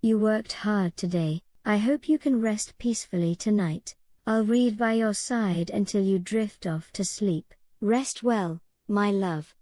You worked hard today. I hope you can rest peacefully tonight. I'll read by your side until you drift off to sleep. Rest well, my love.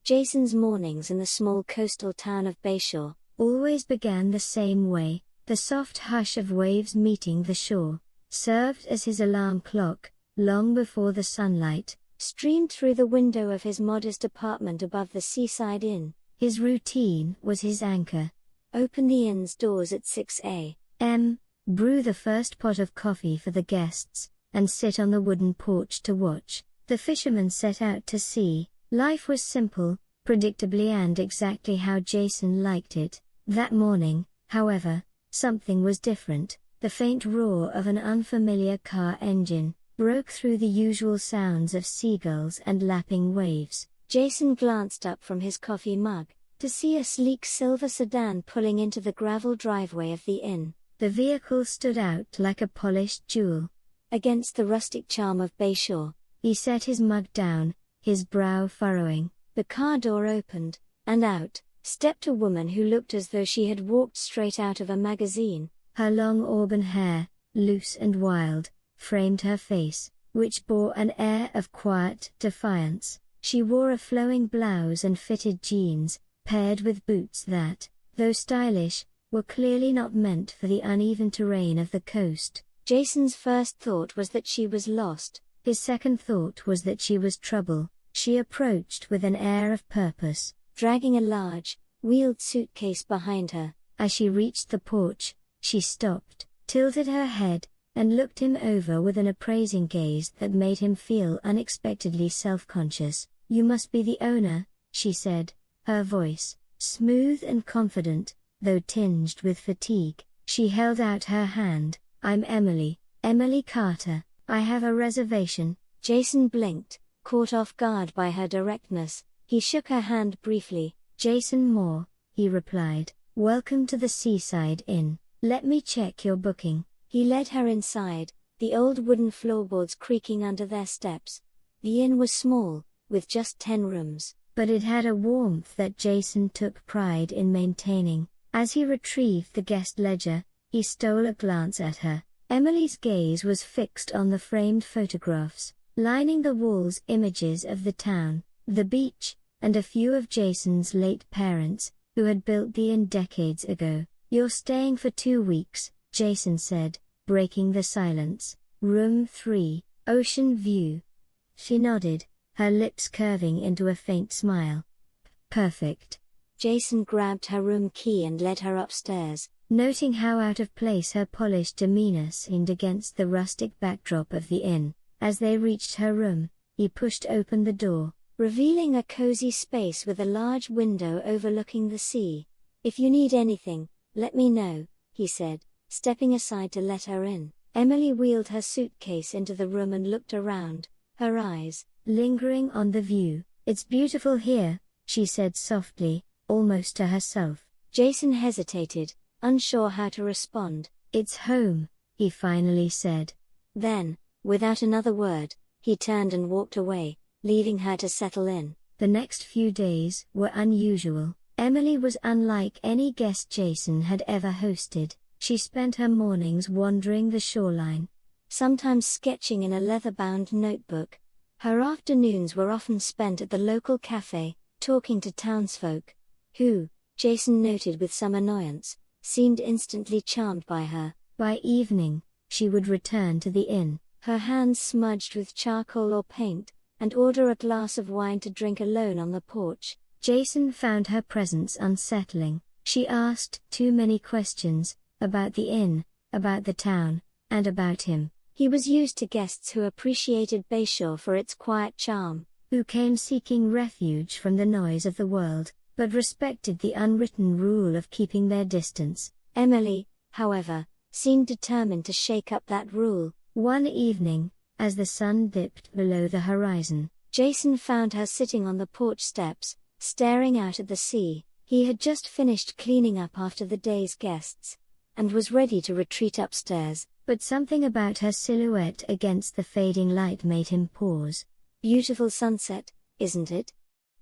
Jason's mornings in the small coastal town of Bayshore always began the same way. The soft hush of waves meeting the shore served as his alarm clock, long before the sunlight streamed through the window of his modest apartment above the Seaside Inn. His routine was his anchor. Open the inn's doors at 6 a.m., brew the first pot of coffee for the guests, and sit on the wooden porch to watch the fishermen set out to sea. Life was simple, predictably and exactly how Jason liked it. That morning, however, something was different. The faint roar of an unfamiliar car engine broke through the usual sounds of seagulls and lapping waves. Jason glanced up from his coffee mug to see a sleek silver sedan pulling into the gravel driveway of the inn. The vehicle stood out like a polished jewel against the rustic charm of Bayshore. He set his mug down, his brow furrowing. The car door opened, and out stepped a woman who looked as though she had walked straight out of a magazine. Her long auburn hair, loose and wild, framed her face, which bore an air of quiet defiance. She wore a flowing blouse and fitted jeans, paired with boots that, though stylish, were clearly not meant for the uneven terrain of the coast. Jason's first thought was that she was lost. His second thought was that she was trouble. She approached with an air of purpose, dragging a large, wheeled suitcase behind her. As she reached the porch, she stopped, tilted her head, and looked him over with an appraising gaze that made him feel unexpectedly self-conscious. "You must be the owner," she said, her voice smooth and confident, though tinged with fatigue. She held out her hand. "I'm Emily Carter. I have a reservation." Jason blinked, caught off guard by her directness. He shook her hand briefly. "Jason Moore," he replied. "Welcome to the Seaside Inn. Let me check your booking." He led her inside, the old wooden floorboards creaking under their steps. The inn was small, with just 10 rooms, but it had a warmth that Jason took pride in maintaining. As he retrieved the guest ledger, he stole a glance at her. Emily's gaze was fixed on the framed photographs, lining the walls, images of the town, the beach, and a few of Jason's late parents, who had built the inn decades ago. "You're staying for 2 weeks, Jason said, breaking the silence. "Room 3, ocean view." She nodded, her lips curving into a faint smile. "Perfect." Jason grabbed her room key and led her upstairs, noting how out of place her polished demeanor seemed against the rustic backdrop of the inn. As they reached her room, he pushed open the door, revealing a cozy space with a large window overlooking the sea. "If you need anything, let me know," he said, stepping aside to let her in. Emily wheeled her suitcase into the room and looked around, her eyes lingering on the view. "It's beautiful here," she said softly, almost to herself. Jason hesitated, unsure how to respond. "It's home," he finally said. Then, without another word, he turned and walked away, leaving her to settle in. The next few days were unusual. Emily was unlike any guest Jason had ever hosted. She spent her mornings wandering the shoreline, sometimes sketching in a leather-bound notebook. Her afternoons were often spent at the local cafe, talking to townsfolk, who, Jason noted with some annoyance, seemed instantly charmed by her. By evening, she would return to the inn, her hands smudged with charcoal or paint, and order a glass of wine to drink alone on the porch. Jason found her presence unsettling. She asked too many questions, about the inn, about the town, and about him. He was used to guests who appreciated Bayshore for its quiet charm, who came seeking refuge from the noise of the world, but respected the unwritten rule of keeping their distance. Emily, however, seemed determined to shake up that rule. One evening, as the sun dipped below the horizon, Jason found her sitting on the porch steps, staring out at the sea. He had just finished cleaning up after the day's guests, and was ready to retreat upstairs, but something about her silhouette against the fading light made him pause. "Beautiful sunset, isn't it?"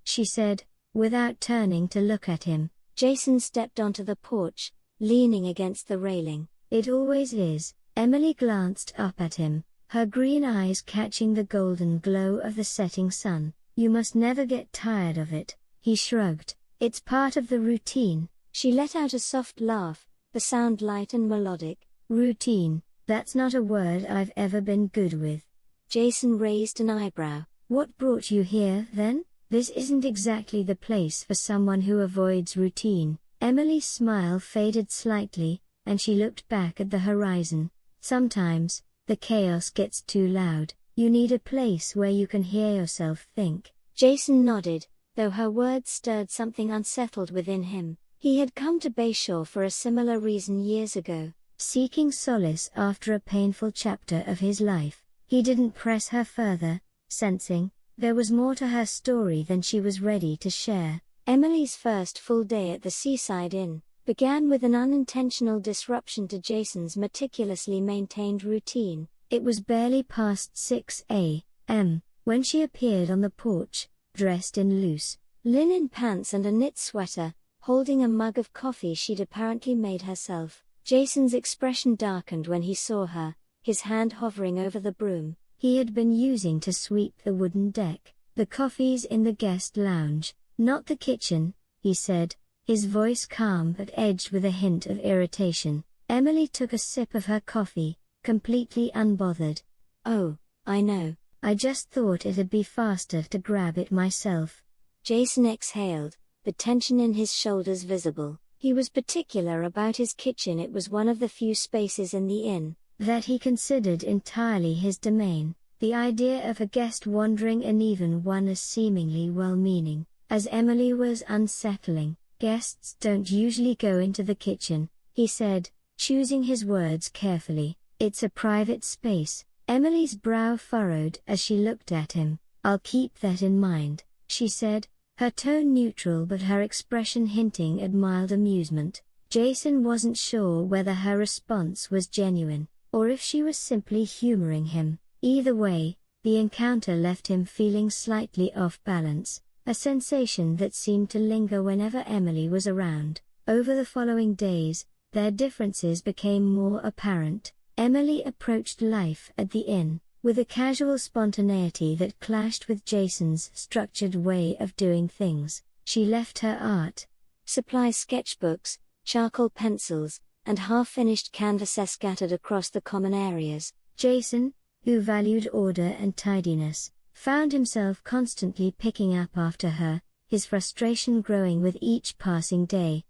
she said, without turning to look at him. Jason stepped onto the porch, leaning against the railing. It always is. Emily glanced up at him, her green eyes catching the golden glow of the setting sun. You must never get tired of it. He shrugged. It's part of the routine. She let out a soft laugh, the sound light and melodic. Routine, that's not a word I've ever been good with. Jason raised an eyebrow. What brought you here, then? This isn't exactly the place for someone who avoids routine. Emily's smile faded slightly, and she looked back at the horizon. Sometimes, the chaos gets too loud. You need a place where you can hear yourself think. Jason nodded, though her words stirred something unsettled within him. He had come to Bayshore for a similar reason years ago, seeking solace after a painful chapter of his life. He didn't press her further, sensing there was more to her story than she was ready to share. Emily's first full day at the Seaside Inn began with an unintentional disruption to Jason's meticulously maintained routine. It was barely past 6 a.m. when she appeared on the porch, dressed in loose linen pants and a knit sweater, holding a mug of coffee she'd apparently made herself. Jason's expression darkened when he saw her, his hand hovering over the broom he had been using to sweep the wooden deck. The coffee's in the guest lounge, not the kitchen, he said, his voice calm but edged with a hint of irritation. Emily took a sip of her coffee, completely unbothered. Oh, I know. I just thought it'd be faster to grab it myself. Jason exhaled, the tension in his shoulders visible. He was particular about his kitchen. It was one of the few spaces in the inn that he considered entirely his domain. The idea of a guest wandering in, even one as seemingly well-meaning as Emily, was unsettling. Guests don't usually go into the kitchen, he said, choosing his words carefully. It's a private space. Emily's brow furrowed as she looked at him. I'll keep that in mind, she said, her tone neutral but her expression hinting at mild amusement. Jason wasn't sure whether her response was genuine, or if she was simply humoring him. Either way, the encounter left him feeling slightly off balance, a sensation that seemed to linger whenever Emily was around. Over the following days, their differences became more apparent. Emily approached life at the inn with a casual spontaneity that clashed with Jason's structured way of doing things. She left her art supply sketchbooks, charcoal pencils, and half-finished canvases scattered across the common areas. Jason, who valued order and tidiness, found himself constantly picking up after her, his frustration growing with each passing day.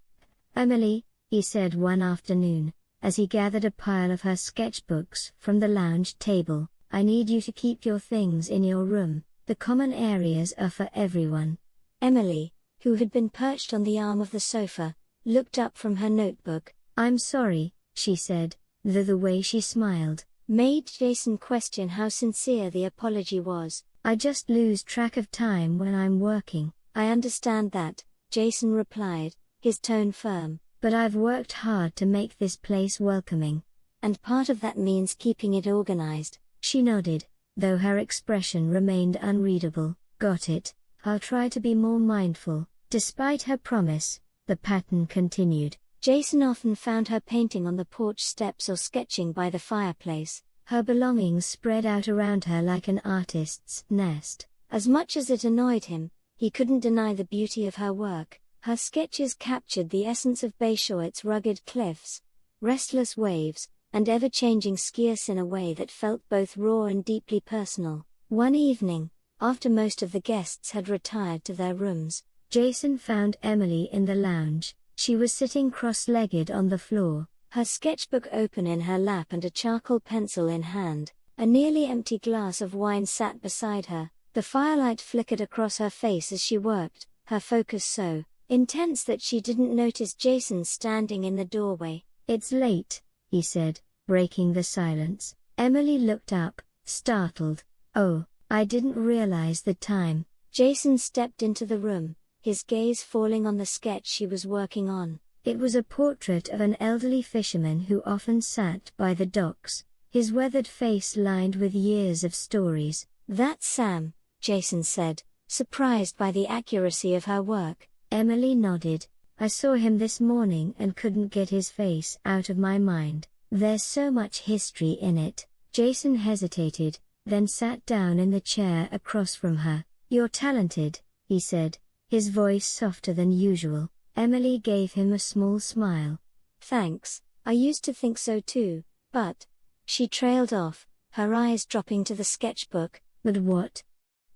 Emily, he said one afternoon, as he gathered a pile of her sketchbooks from the lounge table, I need you to keep your things in your room. The common areas are for everyone. Emily, who had been perched on the arm of the sofa, looked up from her notebook. I'm sorry, she said, though the way she smiled made Jason question how sincere the apology was. I just lose track of time when I'm working. I understand that, Jason replied, his tone firm, but I've worked hard to make this place welcoming. And part of that means keeping it organized. She nodded, though her expression remained unreadable. Got it. I'll try to be more mindful. Despite her promise, the pattern continued. Jason often found her painting on the porch steps or sketching by the fireplace, her belongings spread out around her like an artist's nest. As much as it annoyed him, he couldn't deny the beauty of her work. Her sketches captured the essence of Bayshore, its rugged cliffs, restless waves, and ever-changing skiers in a way that felt both raw and deeply personal. One evening, after most of the guests had retired to their rooms, Jason found Emily in the lounge. She was sitting cross-legged on the floor, her sketchbook open in her lap and a charcoal pencil in hand. A nearly empty glass of wine sat beside her. The firelight flickered across her face as she worked, her focus so intense that she didn't notice Jason standing in the doorway. It's late, he said, breaking the silence. Emily looked up, startled. Oh, I didn't realize the time. Jason stepped into the room, his gaze falling on the sketch she was working on. It was a portrait of an elderly fisherman who often sat by the docks, his weathered face lined with years of stories. That's Sam, Jason said, surprised by the accuracy of her work. Emily nodded. I saw him this morning and couldn't get his face out of my mind. There's so much history in it." Jason hesitated, then sat down in the chair across from her. "You're talented," he said, his voice softer than usual. Emily gave him a small smile. "Thanks, I used to think so too, but..." She trailed off, her eyes dropping to the sketchbook. "But what?"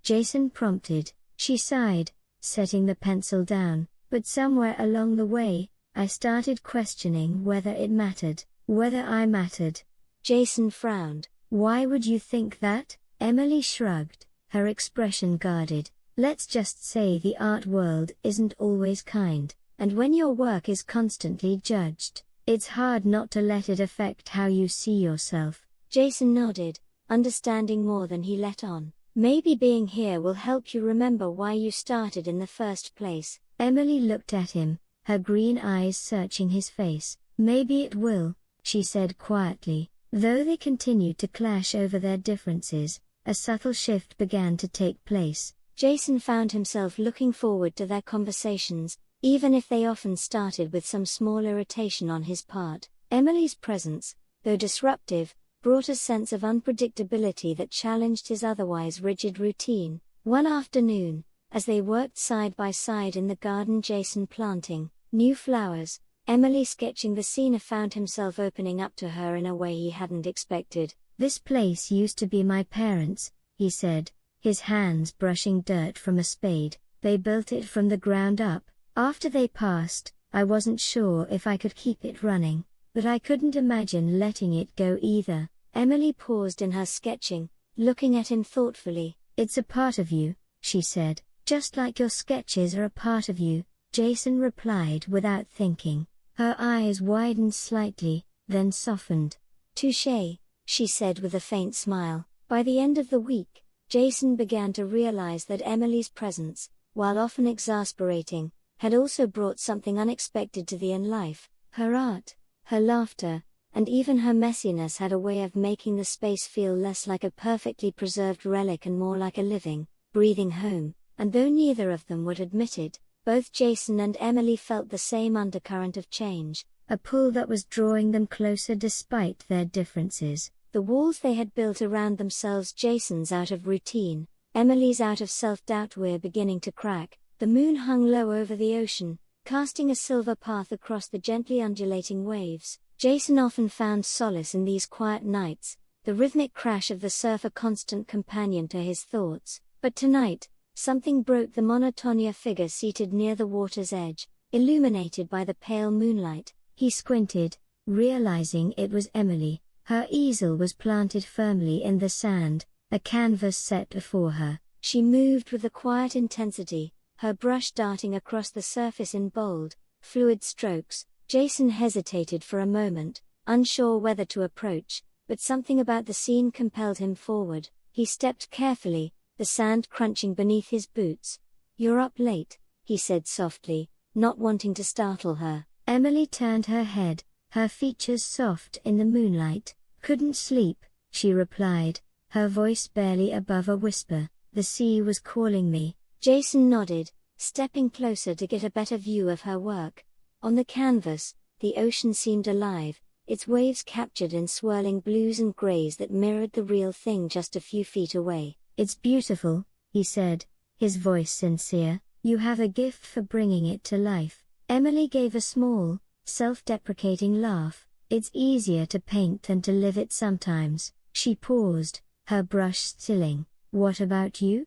Jason prompted. She sighed, setting the pencil down. "But somewhere along the way, I started questioning whether it mattered, whether I mattered." Jason frowned. "Why would you think that?" Emily shrugged, her expression guarded. "Let's just say the art world isn't always kind, and when your work is constantly judged, it's hard not to let it affect how you see yourself." Jason nodded, understanding more than he let on. "Maybe being here will help you remember why you started in the first place." Emily looked at him, her green eyes searching his face. "Maybe it will," she said quietly. Though they continued to clash over their differences, a subtle shift began to take place. Jason found himself looking forward to their conversations, even if they often started with some small irritation on his part. Emily's presence, though disruptive, brought a sense of unpredictability that challenged his otherwise rigid routine. One afternoon, as they worked side by side in the garden, Jason planting new flowers, Emily sketching the scene, found himself opening up to her in a way he hadn't expected. "This place used to be my parents'," he said, his hands brushing dirt from a spade. "They built it from the ground up. After they passed, I wasn't sure if I could keep it running, but I couldn't imagine letting it go either." Emily paused in her sketching, looking at him thoughtfully. "It's a part of you," she said. "Just like your sketches are a part of you," Jason replied without thinking. Her eyes widened slightly, then softened. "Touché," she said with a faint smile. By the end of the week, Jason began to realize that Emily's presence, while often exasperating, had also brought something unexpected to the inn life. Her art, her laughter, and even her messiness had a way of making the space feel less like a perfectly preserved relic and more like a living, breathing home. And though neither of them would admit it, both Jason and Emily felt the same undercurrent of change, a pull that was drawing them closer despite their differences. The walls they had built around themselves, Jason's out of routine, Emily's out of self-doubt, were beginning to crack. The moon hung low over the ocean, casting a silver path across the gently undulating waves. Jason often found solace in these quiet nights, the rhythmic crash of the surf a constant companion to his thoughts. But tonight, something broke the monotony. A figure seated near the water's edge, illuminated by the pale moonlight. He squinted, realizing it was Emily. Her easel was planted firmly in the sand, a canvas set before her. She moved with a quiet intensity, her brush darting across the surface in bold, fluid strokes. Jason hesitated for a moment, unsure whether to approach, but something about the scene compelled him forward. He stepped carefully, the sand crunching beneath his boots. "You're up late," he said softly, not wanting to startle her. Emily turned her head, her features soft in the moonlight. "Couldn't sleep," she replied, her voice barely above a whisper. "The sea was calling me." Jason nodded, stepping closer to get a better view of her work. On the canvas, the ocean seemed alive, its waves captured in swirling blues and grays that mirrored the real thing just a few feet away. "It's beautiful," he said, his voice sincere. "You have a gift for bringing it to life." Emily gave a small, self-deprecating laugh. "It's easier to paint than to live it sometimes." She paused, her brush stilling. "What about you?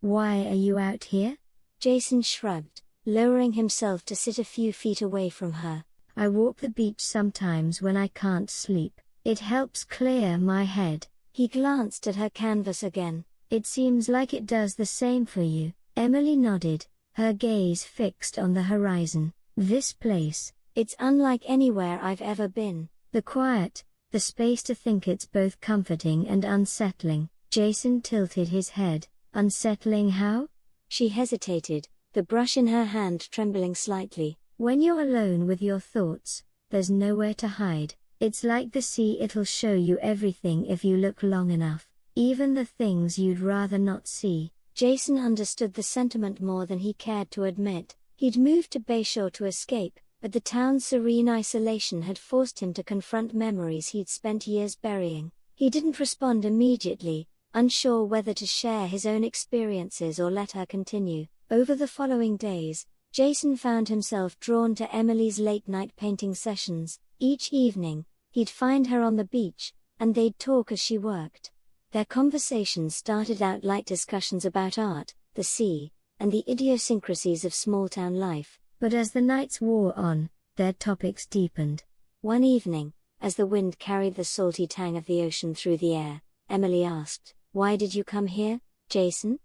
Why are you out here?" Jason shrugged, lowering himself to sit a few feet away from her. "I walk the beach sometimes when I can't sleep. It helps clear my head." He glanced at her canvas again. "It seems like it does the same for you." Emily nodded, her gaze fixed on the horizon. "This place, it's unlike anywhere I've ever been. The quiet, the space to think. It's both comforting and unsettling." Jason tilted his head. "Unsettling how?" She hesitated, the brush in her hand trembling slightly. "When you're alone with your thoughts, there's nowhere to hide. It's like the sea, it'll show you everything if you look long enough, even the things you'd rather not see." Jason understood the sentiment more than he cared to admit. He'd moved to Bayshore to escape, but the town's serene isolation had forced him to confront memories he'd spent years burying. He didn't respond immediately, unsure whether to share his own experiences or let her continue. Over the following days, Jason found himself drawn to Emily's late-night painting sessions. Each evening, he'd find her on the beach, and they'd talk as she worked. Their conversations started out like discussions about art, the sea, and the idiosyncrasies of small-town life, but as the nights wore on, their topics deepened. One evening, as the wind carried the salty tang of the ocean through the air, Emily asked, "Why did you come here, Jason?"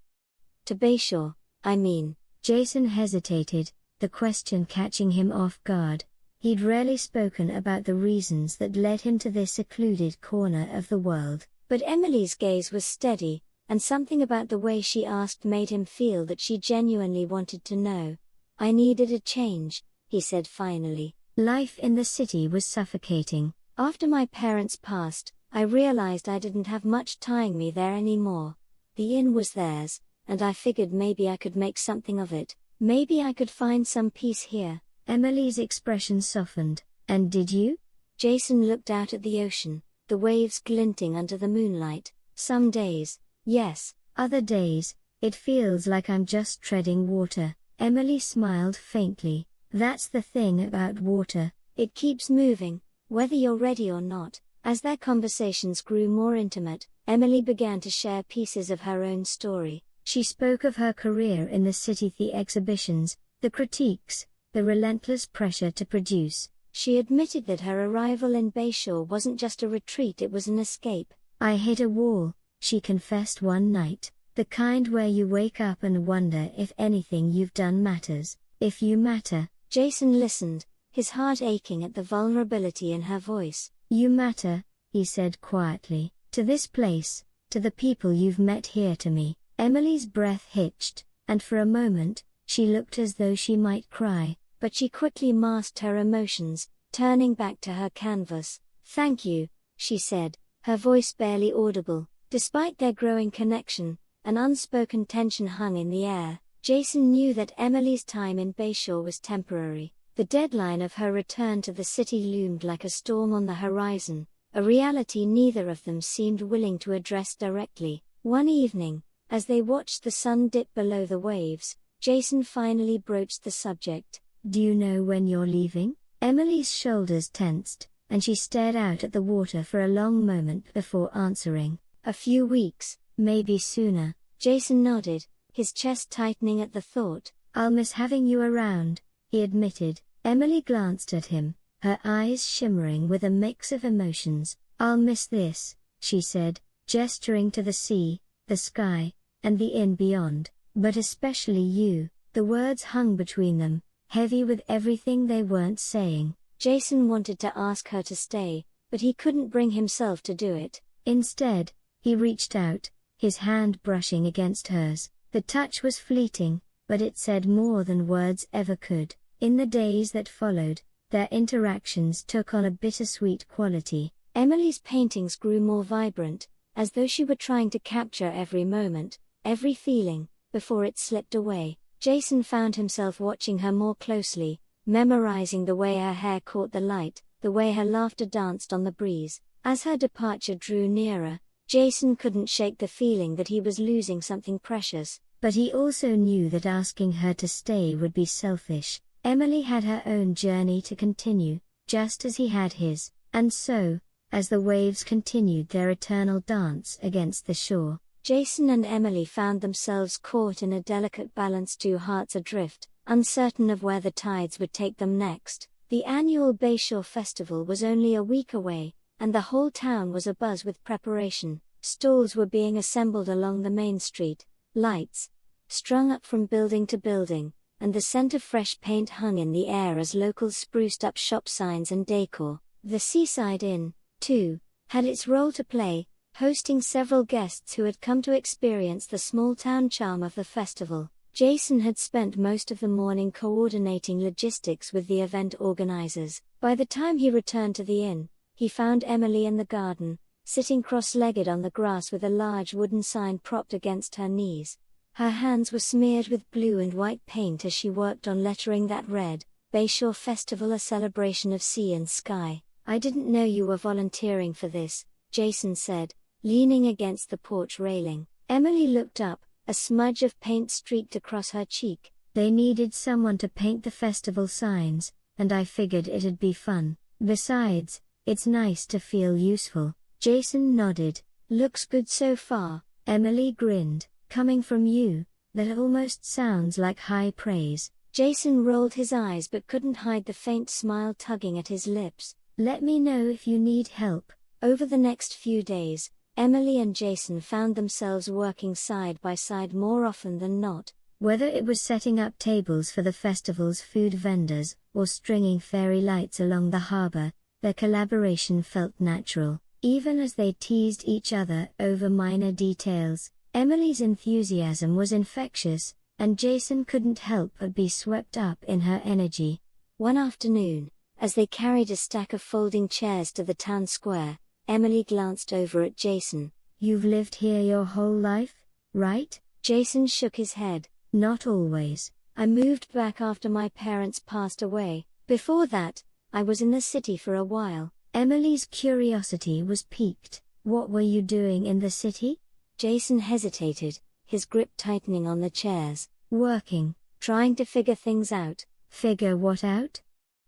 "To Bayshore, I mean." Jason hesitated, the question catching him off guard. He'd rarely spoken about the reasons that led him to this secluded corner of the world, but Emily's gaze was steady, and something about the way she asked made him feel that she genuinely wanted to know. "I needed a change," he said finally. "Life in the city was suffocating. After my parents passed, I realized I didn't have much tying me there anymore. The inn was theirs, and I figured maybe I could make something of it. Maybe I could find some peace here." Emily's expression softened. "And did you?" Jason looked out at the ocean, the waves glinting under the moonlight. "Some days, yes. Other days, it feels like I'm just treading water." Emily smiled faintly. "That's the thing about water, it keeps moving, whether you're ready or not." As their conversations grew more intimate, Emily began to share pieces of her own story. She spoke of her career in the city, the exhibitions, the critiques, the relentless pressure to produce. She admitted that her arrival in Bayshore wasn't just a retreat, it was an escape. "I hit a wall," she confessed one night, "the kind where you wake up and wonder if anything you've done matters, if you matter." Jason listened, his heart aching at the vulnerability in her voice. "You matter," he said quietly, "to this place, to the people you've met here, to me." Emily's breath hitched, and for a moment, she looked as though she might cry, but she quickly masked her emotions, turning back to her canvas. "Thank you," she said, her voice barely audible. Despite their growing connection, an unspoken tension hung in the air. Jason knew that Emily's time in Bayshore was temporary. The deadline of her return to the city loomed like a storm on the horizon, a reality neither of them seemed willing to address directly. One evening, as they watched the sun dip below the waves, Jason finally broached the subject. "Do you know when you're leaving?" Emily's shoulders tensed, and she stared out at the water for a long moment before answering. "A few weeks, maybe sooner." Jason nodded, his chest tightening at the thought. "I'll miss having you around," he admitted. Emily glanced at him, her eyes shimmering with a mix of emotions. "I'll miss this," she said, gesturing to the sea, the sky, and the inn beyond. "But especially you." The words hung between them, heavy with everything they weren't saying. Jason wanted to ask her to stay, but he couldn't bring himself to do it. Instead, he reached out, his hand brushing against hers. The touch was fleeting, but it said more than words ever could. In the days that followed, their interactions took on a bittersweet quality. Emily's paintings grew more vibrant, as though she were trying to capture every moment, every feeling, before it slipped away. Jason found himself watching her more closely, memorizing the way her hair caught the light, the way her laughter danced on the breeze. As her departure drew nearer, Jason couldn't shake the feeling that he was losing something precious, but he also knew that asking her to stay would be selfish. Emily had her own journey to continue, just as he had his, and so, as the waves continued their eternal dance against the shore, Jason and Emily found themselves caught in a delicate balance, two hearts adrift, uncertain of where the tides would take them next. The annual Bayshore Festival was only a week away, and the whole town was abuzz with preparation. Stalls were being assembled along the main street, lights strung up from building to building, and the scent of fresh paint hung in the air as locals spruced up shop signs and decor. The Seaside Inn, too, had its role to play, hosting several guests who had come to experience the small-town charm of the festival. Jason had spent most of the morning coordinating logistics with the event organizers. By the time he returned to the inn, he found Emily in the garden, sitting cross-legged on the grass with a large wooden sign propped against her knees. Her hands were smeared with blue and white paint as she worked on lettering that read, Bayshore Festival, a celebration of sea and sky. I didn't know you were volunteering for this, Jason said, leaning against the porch railing. Emily looked up, a smudge of paint streaked across her cheek. They needed someone to paint the festival signs, and I figured it'd be fun. Besides, it's nice to feel useful. Jason nodded. Looks good so far. Emily grinned. Coming from you, that almost sounds like high praise. Jason rolled his eyes but couldn't hide the faint smile tugging at his lips. Let me know if you need help. Over the next few days, Emily and Jason found themselves working side by side more often than not. Whether it was setting up tables for the festival's food vendors, or stringing fairy lights along the harbor, their collaboration felt natural. Even as they teased each other over minor details, Emily's enthusiasm was infectious, and Jason couldn't help but be swept up in her energy. One afternoon, as they carried a stack of folding chairs to the town square, Emily glanced over at Jason. You've lived here your whole life, right? Jason shook his head. Not always. I moved back after my parents passed away. Before that, I was in the city for a while. Emily's curiosity was piqued. What were you doing in the city? Jason hesitated, his grip tightening on the chairs. Working, trying to figure things out. Figure what out?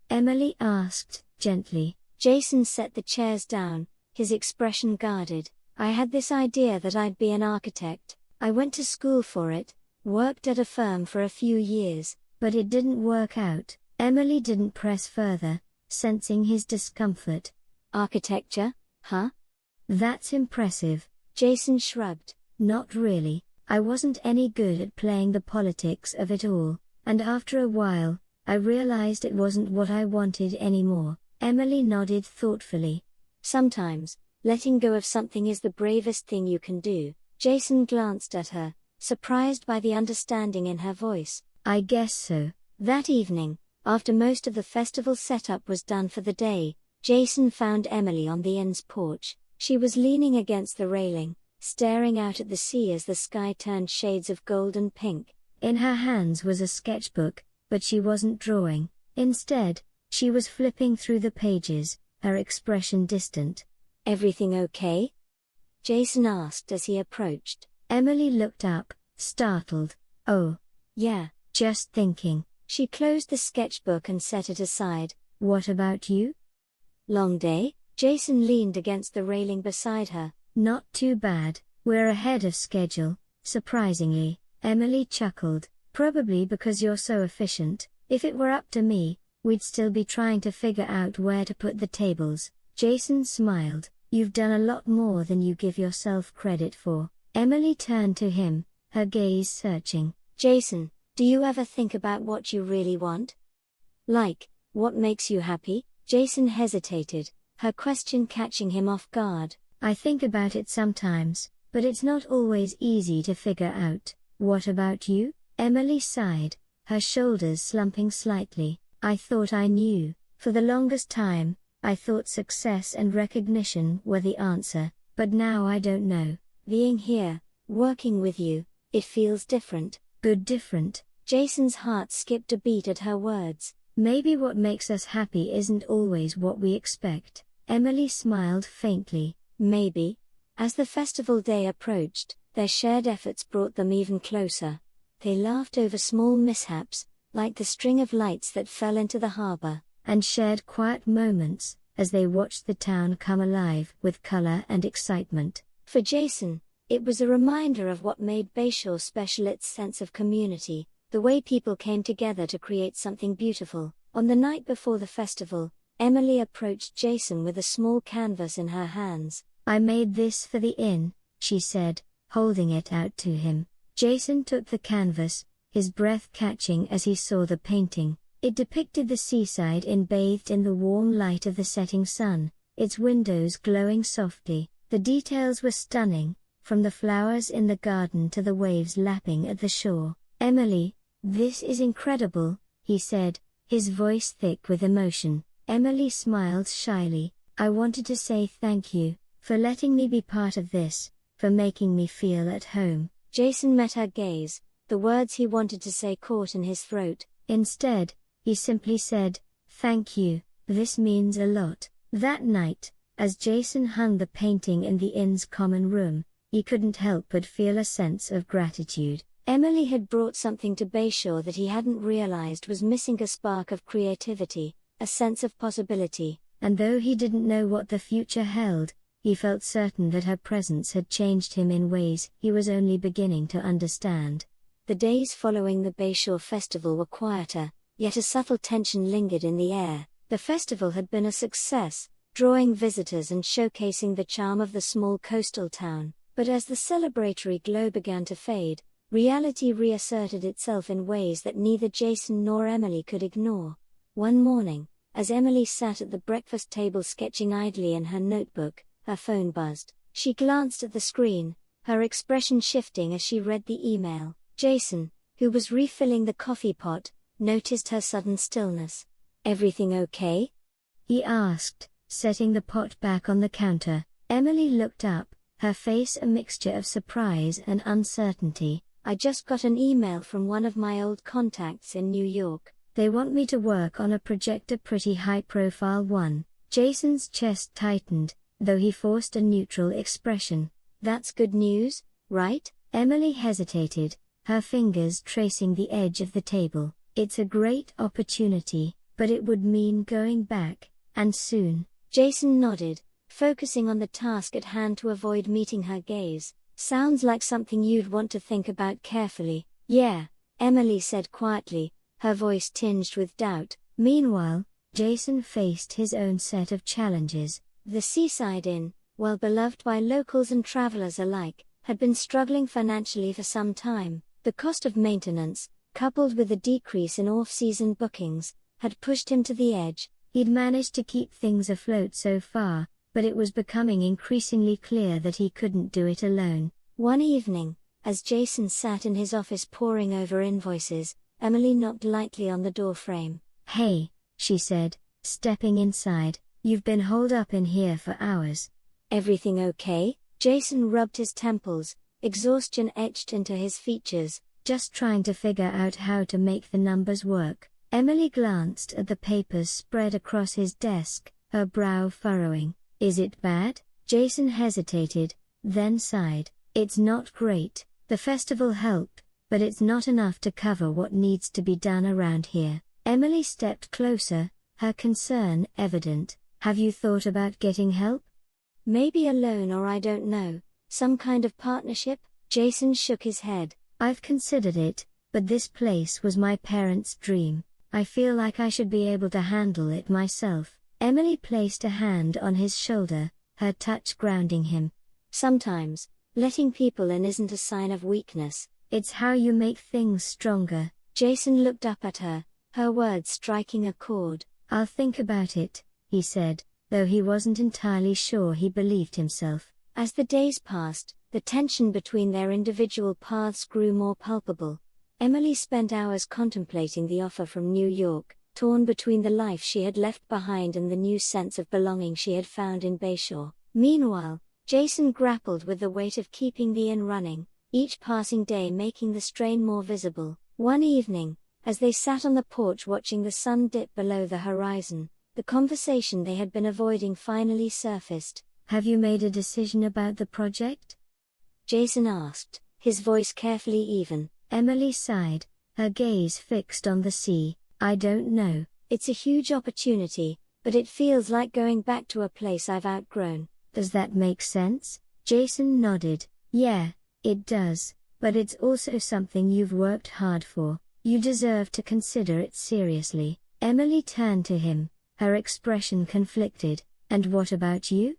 Emily asked, gently. Jason set the chairs down, his expression guarded. I had this idea that I'd be an architect. I went to school for it, worked at a firm for a few years, but it didn't work out. Emily didn't press further, sensing his discomfort. Architecture, huh? That's impressive. Jason shrugged. Not really. I wasn't any good at playing the politics of it all, and after a while, I realized it wasn't what I wanted anymore. Emily nodded thoughtfully. Sometimes, letting go of something is the bravest thing you can do. Jason glanced at her, surprised by the understanding in her voice. I guess so. That evening, after most of the festival setup was done for the day, Jason found Emily on the inn's porch. She was leaning against the railing, staring out at the sea as the sky turned shades of gold and pink. In her hands was a sketchbook, but she wasn't drawing. Instead, she was flipping through the pages, her expression distant. Everything okay? Jason asked as he approached. Emily looked up, startled. Oh, yeah, just thinking. She closed the sketchbook and set it aside. What about you? Long day? Jason leaned against the railing beside her. Not too bad. We're ahead of schedule, surprisingly. Emily chuckled. Probably because you're so efficient. If it were up to me, we'd still be trying to figure out where to put the tables. Jason smiled. You've done a lot more than you give yourself credit for. Emily turned to him, her gaze searching. Jason, do you ever think about what you really want? Like, what makes you happy? Jason hesitated, her question catching him off guard. I think about it sometimes, but it's not always easy to figure out. What about you? Emily sighed, her shoulders slumping slightly. I thought I knew. For the longest time, I thought success and recognition were the answer, but now I don't know. Being here, working with you, it feels different. Good different. Jason's heart skipped a beat at her words. Maybe what makes us happy isn't always what we expect. Emily smiled faintly. Maybe. As the festival day approached, their shared efforts brought them even closer. They laughed over small mishaps, like the string of lights that fell into the harbor, and shared quiet moments, as they watched the town come alive with color and excitement. For Jason, it was a reminder of what made Bayshore special, its sense of community, the way people came together to create something beautiful. On the night before the festival, Emily approached Jason with a small canvas in her hands. I made this for the inn, she said, holding it out to him. Jason took the canvas, his breath catching as he saw the painting. It depicted the Seaside Inn bathed in the warm light of the setting sun, its windows glowing softly. The details were stunning, from the flowers in the garden to the waves lapping at the shore. Emily, this is incredible, he said, his voice thick with emotion. Emily smiled shyly. I wanted to say thank you, for letting me be part of this, for making me feel at home. Jason met her gaze, the words he wanted to say caught in his throat. Instead, he simply said, "Thank you, this means a lot." That night, as Jason hung the painting in the inn's common room, he couldn't help but feel a sense of gratitude. Emily had brought something to Bayshore that he hadn't realized was missing: a spark of creativity, a sense of possibility, and though he didn't know what the future held, he felt certain that her presence had changed him in ways he was only beginning to understand. The days following the Bayshore festival were quieter, yet a subtle tension lingered in the air. The festival had been a success, drawing visitors and showcasing the charm of the small coastal town. But as the celebratory glow began to fade, reality reasserted itself in ways that neither Jason nor Emily could ignore. One morning, as Emily sat at the breakfast table sketching idly in her notebook, her phone buzzed. She glanced at the screen, her expression shifting as she read the email. Jason, who was refilling the coffee pot, noticed her sudden stillness. "Everything okay?" he asked, setting the pot back on the counter. Emily looked up, her face a mixture of surprise and uncertainty. "I just got an email from one of my old contacts in New York. They want me to work on a project, a pretty high-profile one." Jason's chest tightened, though he forced a neutral expression. "That's good news, right?" Emily hesitated, her fingers tracing the edge of the table. "It's a great opportunity, but it would mean going back, and soon." Jason nodded, focusing on the task at hand to avoid meeting her gaze. "Sounds like something you'd want to think about carefully." "Yeah," Emily said quietly, her voice tinged with doubt. Meanwhile, Jason faced his own set of challenges. The Seaside Inn, well beloved by locals and travelers alike, had been struggling financially for some time. The cost of maintenance, coupled with a decrease in off-season bookings, had pushed him to the edge. He'd managed to keep things afloat so far, but it was becoming increasingly clear that he couldn't do it alone. One evening, as Jason sat in his office poring over invoices, Emily knocked lightly on the doorframe. "Hey," she said, stepping inside, "you've been holed up in here for hours." "Everything okay?" Jason rubbed his temples, exhaustion etched into his features. "Just trying to figure out how to make the numbers work." Emily glanced at the papers spread across his desk, her brow furrowing. "Is it bad?" Jason hesitated, then sighed. "It's not great. The festival helped, but it's not enough to cover what needs to be done around here." Emily stepped closer, her concern evident. "Have you thought about getting help? Maybe alone, or I don't know, some kind of partnership?" Jason shook his head. "I've considered it, but this place was my parents' dream. I feel like I should be able to handle it myself." Emily placed a hand on his shoulder, her touch grounding him. "Sometimes, letting people in isn't a sign of weakness, it's how you make things stronger." Jason looked up at her, her words striking a chord. "I'll think about it," he said, though he wasn't entirely sure he believed himself. As the days passed, the tension between their individual paths grew more palpable. Emily spent hours contemplating the offer from New York, torn between the life she had left behind and the new sense of belonging she had found in Bayshore. Meanwhile, Jason grappled with the weight of keeping the inn running, each passing day making the strain more visible. One evening, as they sat on the porch watching the sun dip below the horizon, the conversation they had been avoiding finally surfaced. "Have you made a decision about the project?" Jason asked, his voice carefully even. Emily sighed, her gaze fixed on the sea. "I don't know. It's a huge opportunity, but it feels like going back to a place I've outgrown." "Does that make sense?" Jason nodded. "Yeah, it does, but it's also something you've worked hard for. You deserve to consider it seriously." Emily turned to him, her expression conflicted. "And what about you?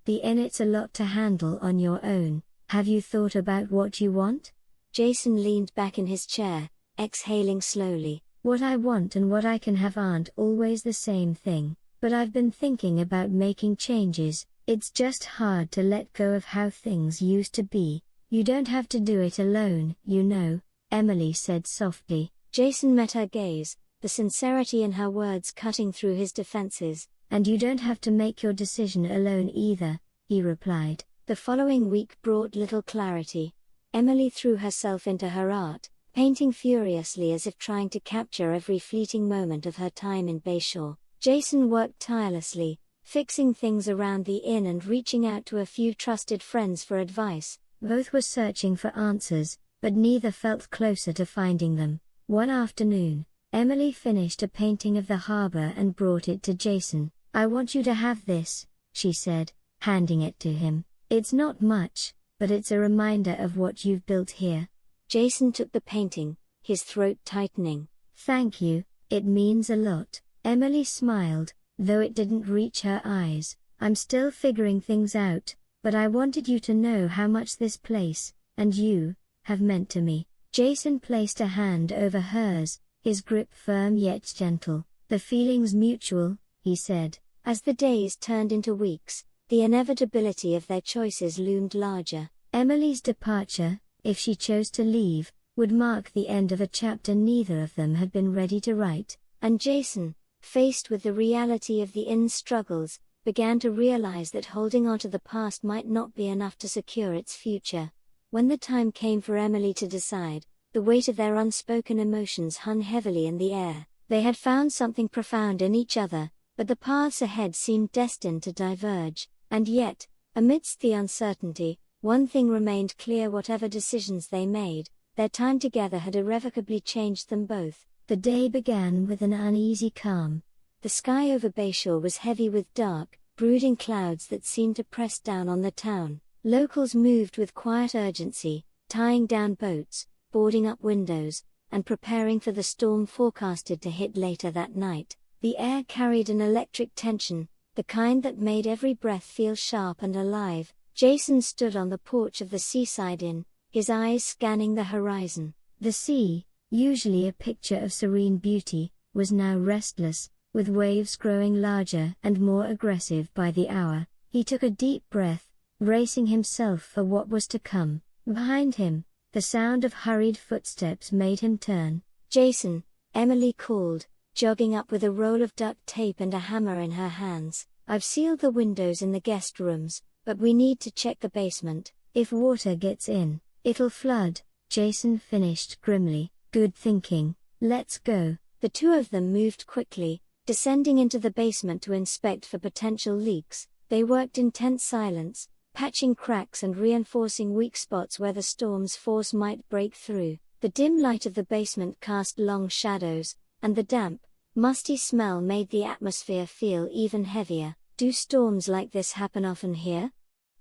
The inn, it's a lot to handle on your own. Have you thought about what you want?" Jason leaned back in his chair, exhaling slowly. "What I want and what I can have aren't always the same thing, but I've been thinking about making changes. It's just hard to let go of how things used to be." "You don't have to do it alone, you know," Emily said softly. Jason met her gaze, the sincerity in her words cutting through his defenses. "And you don't have to make your decision alone either," he replied. The following week brought little clarity. Emily threw herself into her art, painting furiously as if trying to capture every fleeting moment of her time in Bayshore. Jason worked tirelessly, fixing things around the inn and reaching out to a few trusted friends for advice. Both were searching for answers, but neither felt closer to finding them. One afternoon, Emily finished a painting of the harbor and brought it to Jason. "I want you to have this," she said, handing it to him. "It's not much, but it's a reminder of what you've built here." Jason took the painting, his throat tightening. "Thank you, it means a lot." Emily smiled, though it didn't reach her eyes. "I'm still figuring things out, but I wanted you to know how much this place, and you, have meant to me." Jason placed a hand over hers, his grip firm yet gentle. "The feeling's mutual," he said. As the days turned into weeks, the inevitability of their choices loomed larger. Emily's departure, if she chose to leave, would mark the end of a chapter neither of them had been ready to write, and Jason, faced with the reality of the inn's struggles, began to realize that holding on to the past might not be enough to secure its future. When the time came for Emily to decide, the weight of their unspoken emotions hung heavily in the air. They had found something profound in each other, but the paths ahead seemed destined to diverge. And yet, amidst the uncertainty, one thing remained clear: whatever decisions they made, their time together had irrevocably changed them both. The day began with an uneasy calm. The sky over Bayshore was heavy with dark, brooding clouds that seemed to press down on the town. Locals moved with quiet urgency, tying down boats, boarding up windows, and preparing for the storm forecasted to hit later that night. The air carried an electric tension, the kind that made every breath feel sharp and alive. Jason stood on the porch of the Seaside Inn, his eyes scanning the horizon. The sea, usually a picture of serene beauty, was now restless, with waves growing larger and more aggressive by the hour. He took a deep breath, bracing himself for what was to come. Behind him, the sound of hurried footsteps made him turn. "Jason," Emily called, jogging up with a roll of duct tape and a hammer in her hands. "I've sealed the windows in the guest rooms, but we need to check the basement. If water gets in, it'll flood." Jason finished grimly. "Good thinking. Let's go." The two of them moved quickly, descending into the basement to inspect for potential leaks. They worked in tense silence, patching cracks and reinforcing weak spots where the storm's force might break through. The dim light of the basement cast long shadows, and the damp, musty smell made the atmosphere feel even heavier. "Do storms like this happen often here?"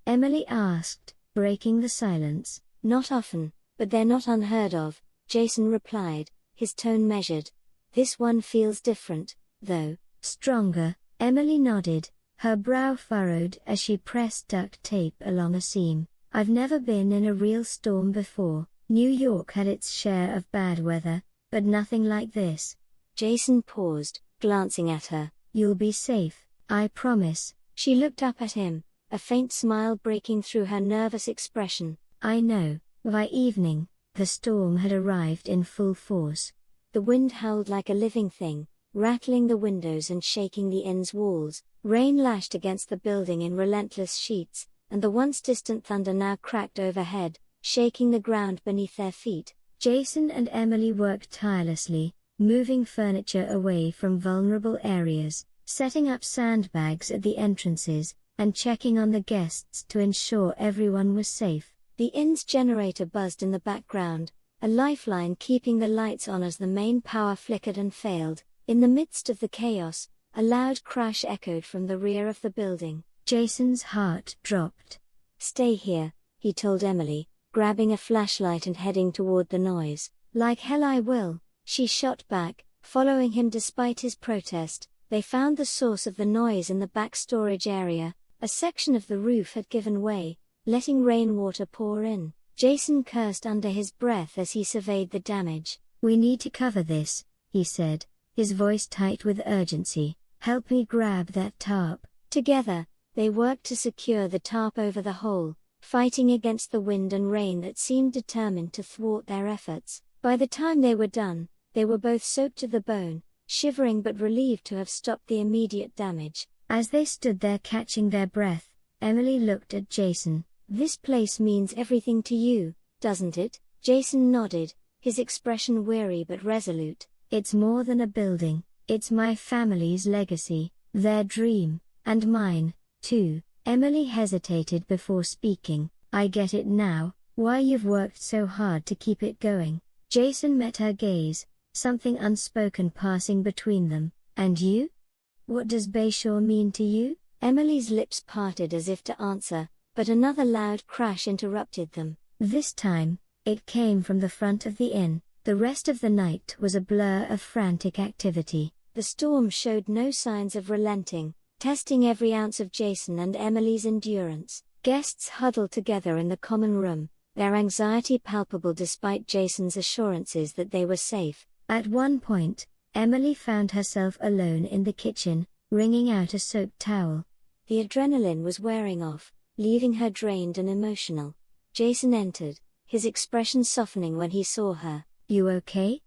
Emily asked, breaking the silence. "Not often, but they're not unheard of," Jason replied, his tone measured. "This one feels different, though." "Stronger," Emily nodded, her brow furrowed as she pressed duct tape along a seam. "I've never been in a real storm before. New York had its share of bad weather, but nothing like this." Jason paused, glancing at her. "You'll be safe, I promise." She looked up at him, a faint smile breaking through her nervous expression. "I know." By evening, the storm had arrived in full force. The wind howled like a living thing, rattling the windows and shaking the inn's walls. Rain lashed against the building in relentless sheets, and the once distant thunder now cracked overhead, shaking the ground beneath their feet. Jason and Emily worked tirelessly, moving furniture away from vulnerable areas, setting up sandbags at the entrances, and checking on the guests to ensure everyone was safe. The inn's generator buzzed in the background, a lifeline keeping the lights on as the main power flickered and failed. In the midst of the chaos, a loud crash echoed from the rear of the building. Jason's heart dropped. "Stay here," he told Emily, grabbing a flashlight and heading toward the noise. "Like hell I will," she shot back, following him despite his protest. They found the source of the noise in the back storage area. A section of the roof had given way, letting rainwater pour in. Jason cursed under his breath as he surveyed the damage. "We need to cover this," he said, his voice tight with urgency. "Help me grab that tarp." Together, they worked to secure the tarp over the hole, fighting against the wind and rain that seemed determined to thwart their efforts. By the time they were done, they were both soaked to the bone, shivering but relieved to have stopped the immediate damage. As they stood there catching their breath, Emily looked at Jason. "This place means everything to you," doesn't it? Jason nodded, his expression weary but resolute. It's more than a building, it's my family's legacy, their dream, and mine, too. Emily hesitated before speaking. I get it now, why you've worked so hard to keep it going. Jason met her gaze, something unspoken passing between them. And you? What does Bayshore mean to you? Emily's lips parted as if to answer, but another loud crash interrupted them. This time, it came from the front of the inn. The rest of the night was a blur of frantic activity. The storm showed no signs of relenting, testing every ounce of Jason and Emily's endurance. Guests huddled together in the common room, their anxiety palpable despite Jason's assurances that they were safe. At one point, Emily found herself alone in the kitchen, wringing out a soaked towel. The adrenaline was wearing off, leaving her drained and emotional. Jason entered, his expression softening when he saw her. You okay?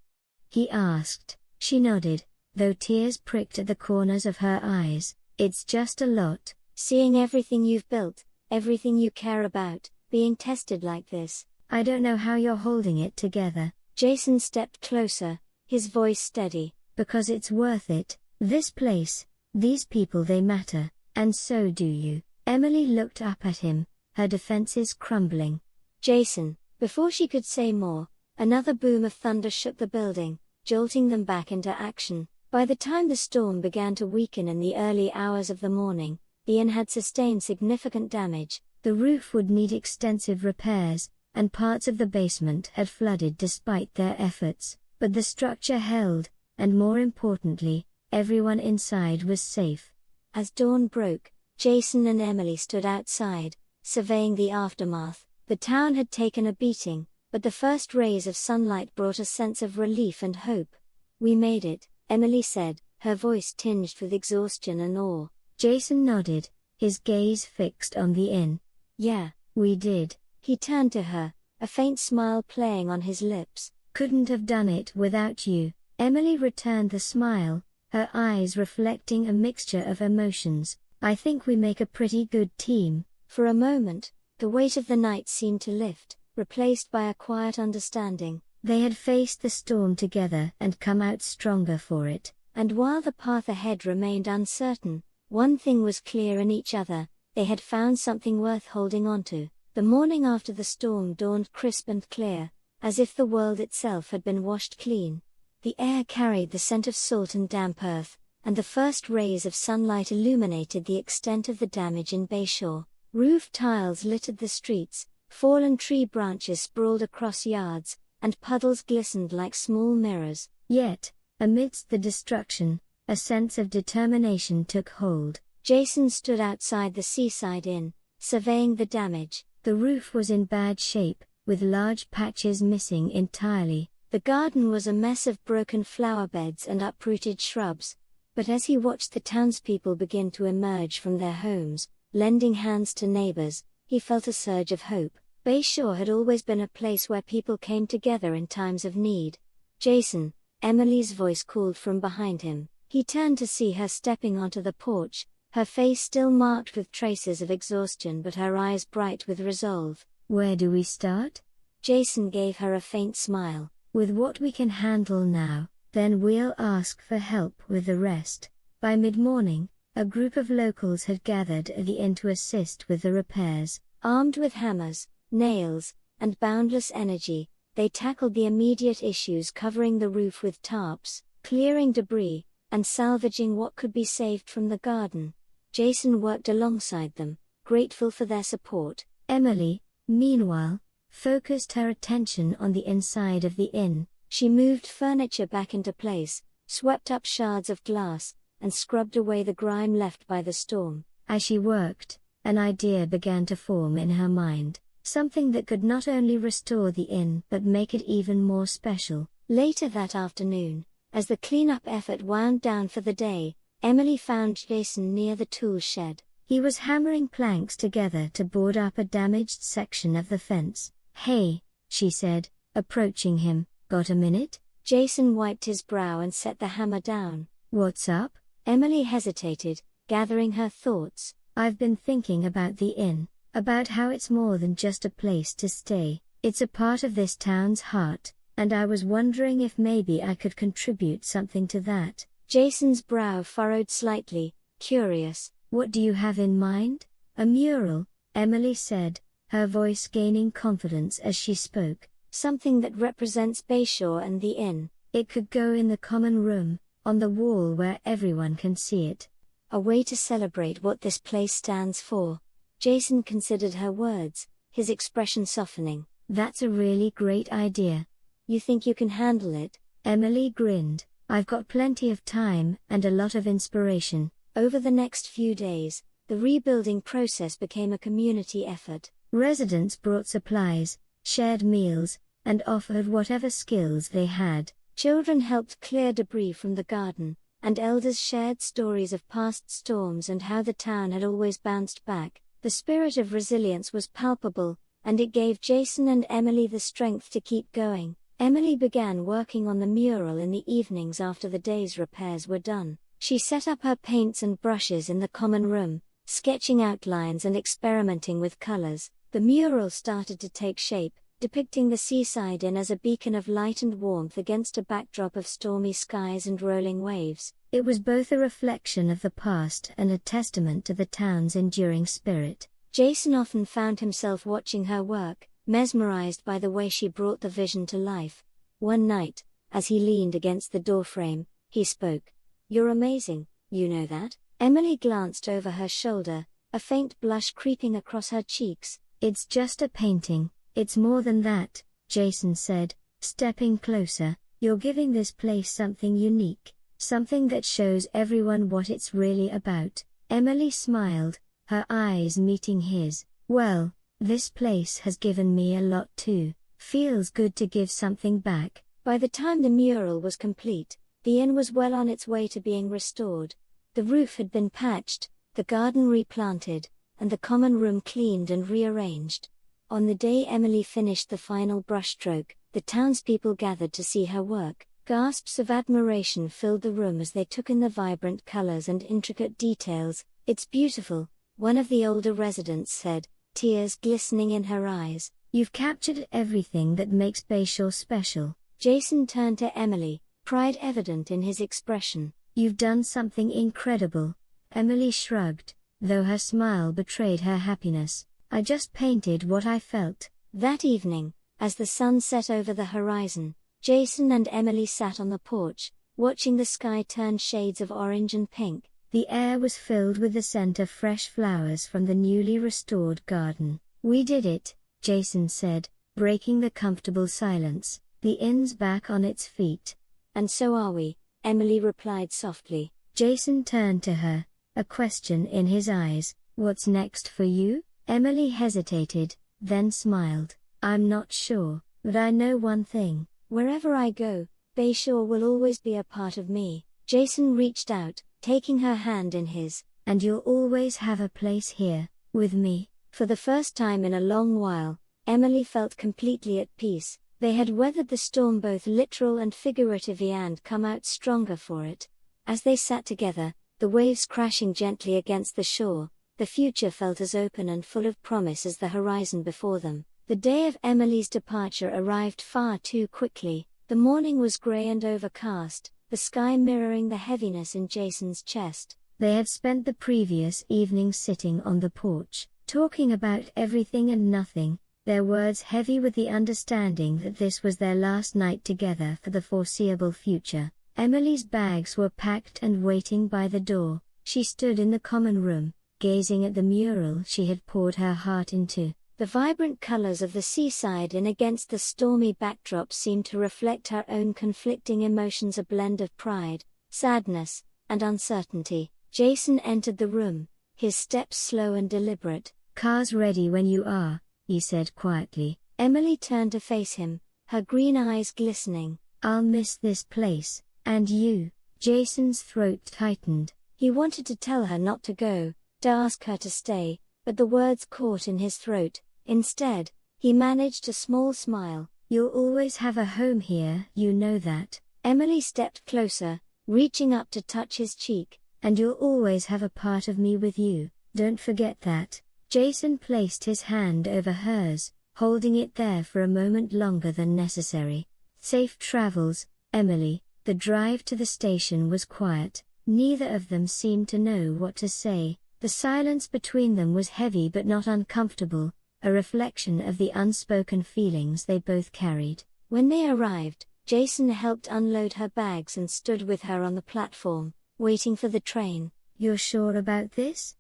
He asked. She nodded, though tears pricked at the corners of her eyes. It's just a lot. Seeing everything you've built, everything you care about, being tested like this. I don't know how you're holding it together. Jason stepped closer, his voice steady. Because it's worth it. This place, these people, they matter, and so do you. Emily looked up at him, her defenses crumbling. Jason. Before she could say more, another boom of thunder shook the building, jolting them back into action. By the time the storm began to weaken in the early hours of the morning, the inn had sustained significant damage. The roof would need extensive repairs, and parts of the basement had flooded despite their efforts. But the structure held, and more importantly, everyone inside was safe. As dawn broke, Jason and Emily stood outside, surveying the aftermath. The town had taken a beating, but the first rays of sunlight brought a sense of relief and hope. We made it, Emily said, her voice tinged with exhaustion and awe. Jason nodded, his gaze fixed on the inn. Yeah, we did. He turned to her, a faint smile playing on his lips. Couldn't have done it without you. Emily returned the smile, her eyes reflecting a mixture of emotions. I think we make a pretty good team. For a moment, the weight of the night seemed to lift, replaced by a quiet understanding. They had faced the storm together and come out stronger for it. And while the path ahead remained uncertain, one thing was clear in each other: they had found something worth holding onto. The morning after the storm dawned crisp and clear, as if the world itself had been washed clean. The air carried the scent of salt and damp earth, and the first rays of sunlight illuminated the extent of the damage in Bayshore. Roof tiles littered the streets, fallen tree branches sprawled across yards, and puddles glistened like small mirrors. Yet, amidst the destruction, a sense of determination took hold. Jason stood outside the Seaside Inn, surveying the damage. The roof was in bad shape, with large patches missing entirely. The garden was a mess of broken flower beds and uprooted shrubs. But as he watched the townspeople begin to emerge from their homes, lending hands to neighbors, he felt a surge of hope. Bayshore had always been a place where people came together in times of need. Jason, Emily's voice called from behind him. He turned to see her stepping onto the porch, her face still marked with traces of exhaustion but her eyes bright with resolve. Where do we start? Jason gave her a faint smile. With what we can handle now, then we'll ask for help with the rest. By mid-morning, a group of locals had gathered at the inn to assist with the repairs. Armed with hammers, nails, and boundless energy, they tackled the immediate issues, covering the roof with tarps, clearing debris, and salvaging what could be saved from the garden. Jason worked alongside them, grateful for their support. Emily, meanwhile, focused her attention on the inside of the inn. She moved furniture back into place, swept up shards of glass, and scrubbed away the grime left by the storm. As she worked, an idea began to form in her mind, something that could not only restore the inn but make it even more special. Later that afternoon, as the cleanup effort wound down for the day, Emily found Jason near the tool shed. He was hammering planks together to board up a damaged section of the fence. Hey, she said, approaching him, got a minute? Jason wiped his brow and set the hammer down. What's up? Emily hesitated, gathering her thoughts. I've been thinking about the inn, about how it's more than just a place to stay. It's a part of this town's heart, and I was wondering if maybe I could contribute something to that. Jason's brow furrowed slightly, curious. What do you have in mind? A mural, Emily said, her voice gaining confidence as she spoke. Something that represents Bayshore and the inn. It could go in the common room, on the wall where everyone can see it. A way to celebrate what this place stands for. Jason considered her words, his expression softening. That's a really great idea. You think you can handle it? Emily grinned. I've got plenty of time and a lot of inspiration. Over the next few days, the rebuilding process became a community effort. Residents brought supplies, shared meals, and offered whatever skills they had. Children helped clear debris from the garden, and elders shared stories of past storms and how the town had always bounced back. The spirit of resilience was palpable, and it gave Jason and Emily the strength to keep going. Emily began working on the mural in the evenings after the day's repairs were done. She set up her paints and brushes in the common room, sketching outlines and experimenting with colors. The mural started to take shape, depicting the Seaside Inn as a beacon of light and warmth against a backdrop of stormy skies and rolling waves. It was both a reflection of the past and a testament to the town's enduring spirit. Jason often found himself watching her work, mesmerized by the way she brought the vision to life. One night, as he leaned against the doorframe, he spoke. "You're amazing, you know that?" Emily glanced over her shoulder, a faint blush creeping across her cheeks. "It's just a painting. It's more than that," Jason said, stepping closer. "You're giving this place something unique, something that shows everyone what it's really about." Emily smiled, her eyes meeting his. "Well, this place has given me a lot too. Feels good to give something back." By the time the mural was complete, the inn was well on its way to being restored. The roof had been patched, the garden replanted, and the common room cleaned and rearranged. On the day Emily finished the final brushstroke, the townspeople gathered to see her work. Gasps of admiration filled the room as they took in the vibrant colors and intricate details. "It's beautiful," one of the older residents said, tears glistening in her eyes. "You've captured everything that makes Bayshore special." Jason turned to Emily, pride evident in his expression. "You've done something incredible." Emily shrugged, though her smile betrayed her happiness. "I just painted what I felt." That evening, as the sun set over the horizon, Jason and Emily sat on the porch, watching the sky turn shades of orange and pink. The air was filled with the scent of fresh flowers from the newly restored garden. "We did it," Jason said, breaking the comfortable silence. "The inn's back on its feet." "And so are we," Emily replied softly. Jason turned to her, a question in his eyes. "What's next for you?" Emily hesitated, then smiled. "I'm not sure, but I know one thing. Wherever I go, Bayshore will always be a part of me." Jason reached out, taking her hand in his. "And you'll always have a place here, with me." For the first time in a long while, Emily felt completely at peace. They had weathered the storm both literal and figuratively and come out stronger for it. As they sat together, the waves crashing gently against the shore, the future felt as open and full of promise as the horizon before them. The day of Emily's departure arrived far too quickly. The morning was grey and overcast, the sky mirroring the heaviness in Jason's chest. They had spent the previous evening sitting on the porch, talking about everything and nothing, their words heavy with the understanding that this was their last night together for the foreseeable future. Emily's bags were packed and waiting by the door. She stood in the common room, gazing at the mural she had poured her heart into. The vibrant colors of the Seaside Inn against the stormy backdrop seemed to reflect her own conflicting emotions, a blend of pride, sadness, and uncertainty. Jason entered the room, his steps slow and deliberate. "Car's ready when you are," he said quietly. Emily turned to face him, her green eyes glistening. "I'll miss this place, and you." Jason's throat tightened. He wanted to tell her not to go, to ask her to stay, but the words caught in his throat. Instead, he managed a small smile. "You'll always have a home here, you know that." Emily stepped closer, reaching up to touch his cheek. "And you'll always have a part of me with you, don't forget that." Jason placed his hand over hers, holding it there for a moment longer than necessary. Safe travels, Emily. The drive to the station was quiet. Neither of them seemed to know what to say. The silence between them was heavy but not uncomfortable, a reflection of the unspoken feelings they both carried. When they arrived, Jason helped unload her bags and stood with her on the platform, waiting for the train. "You're sure about this?"